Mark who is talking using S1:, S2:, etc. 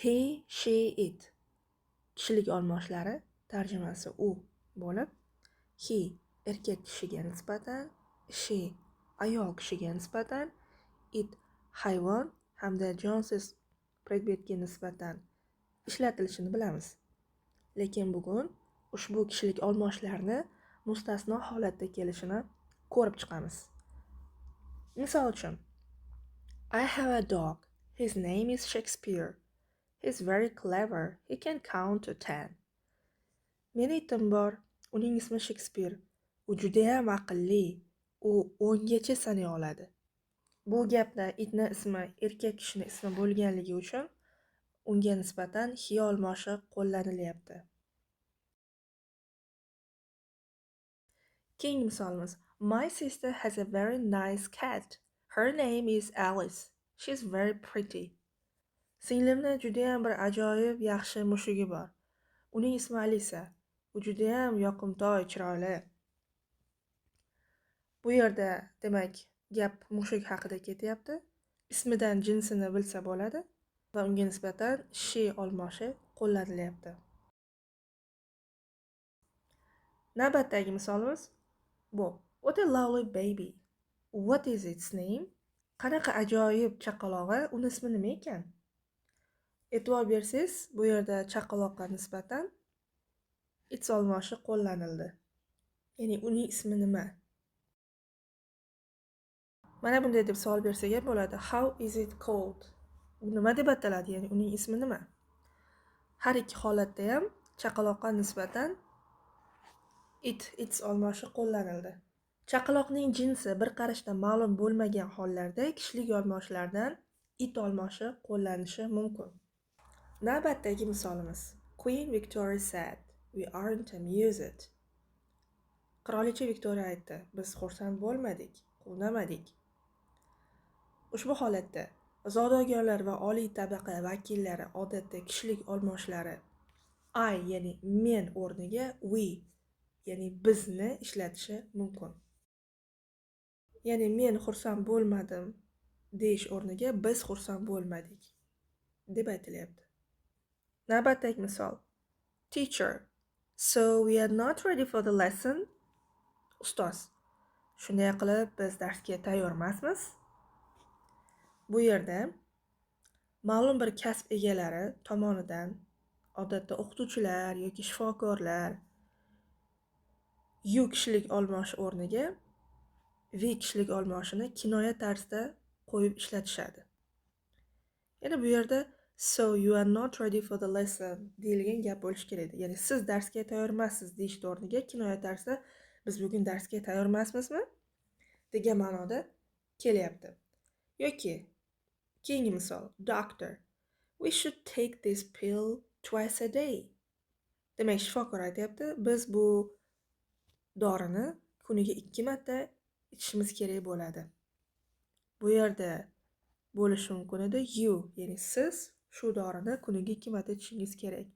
S1: He, she, it. Kishilik olmoshlari tarjimasi u bo'lib, he erkak kishiga nisbatan, she ayol kishiga nisbatan, it hayvon hamda jonsiz predmetga nisbatan ishlatilishini bilamiz. Lekin bugun ushbu kishilik olmoshlarni mustasno holatda kelishini ko'rib chiqamiz. Misol uchun, I have a dog. His name is Shakespeare. He's very clever. He can count to 10. Meni itim bor. Uning ismi Shekspir. U juda ham aqlli. U 10 gacha sanay oladi. Bu gapda itni ismi erkak kishining ismi bo'lganligi uchun unga nisbatan he olmoshi qo'llanilyapti. Keyingi misolimiz. My sister has a very nice cat. Her name is Alice. She's very pretty. Singlimni juda ham bir ajoyib yaxshi mushugi bor. Uning ismi Alisa. U juda ham yoqimtoy, chiroyli. Bu yerda demak gap mushuk haqida ketyapti. Ismidan jinsini bilsa bo'ladi va unga nisbatan she olmoshi qo'llanilyapti. Navbatdagi misolimiz bu. What a lovely baby. What is its name? Qanaqa ajoyib chaqalog'i, uni ismi nima ekan? E'tibor bersangiz, bu yerda chaqaloqqa nisbatan its olmoshi qo'llanildi. Ya'ni uning ismi nima? Mana bunday deb savol bersak ham bo'ladi. How is it called? U nima deb ataladi? Ya'ni uning ismi nima? Har ikki holatda ham chaqaloqqa nisbatan its olmoshi qo'llanildi. Chaqaloqning jinsi bir qarashda ma'lum bo'lmagan hollarda kishilik olmoshlardan it olmoshi qo'llanishi mumkin. Navbatdagi misolimiz. Queen Victoria said, "We aren't amused." Qirolicha Viktoriya aytdi, biz xursand bo'lmadik, quvnamadik. Ushbu holatda zodagonlar va oliy tabaqa vakillari odatda kishilik olmoshlari I ya'ni men o'rniga we ya'ni bizni ishlatishi mumkin. Ya'ni men xursand bo'lmadim deyish o'rniga biz xursand bo'lmadik deb aytilyapti. Navbatdagi misol. Teacher, so we are not ready for the lesson. Ustoz, shunday qilib biz darsga tayyor emasmiz. Bu yerda ma'lum bir kasb egalari tomonidan odatda o'qituvchilar yoki shifokorlar you kishilik olmosh o'rniga we kishilik olmoshini kinoya tarzda qo'yib ishlatishadi. Yana bu yerda so you are not ready for the lesson deyilgan gap bo'lishi kerak. Ya'ni siz darsga tayyor emassiz deyish o'rniga kinoya tarzda biz bugun darsga tayyor emasmizmi degan ma'noda kelyapti. Yoki keyingi misol. Doctor, we should take this pill twice a day. Demak, shifokor aytayapti, biz bu dorini kuniga 2 marta ichishimiz kerak bo'ladi. Bu yerda bo'lishi mumkin edi you, ya'ni siz shu dorini kuniga 2 marta ichishingiz kerak.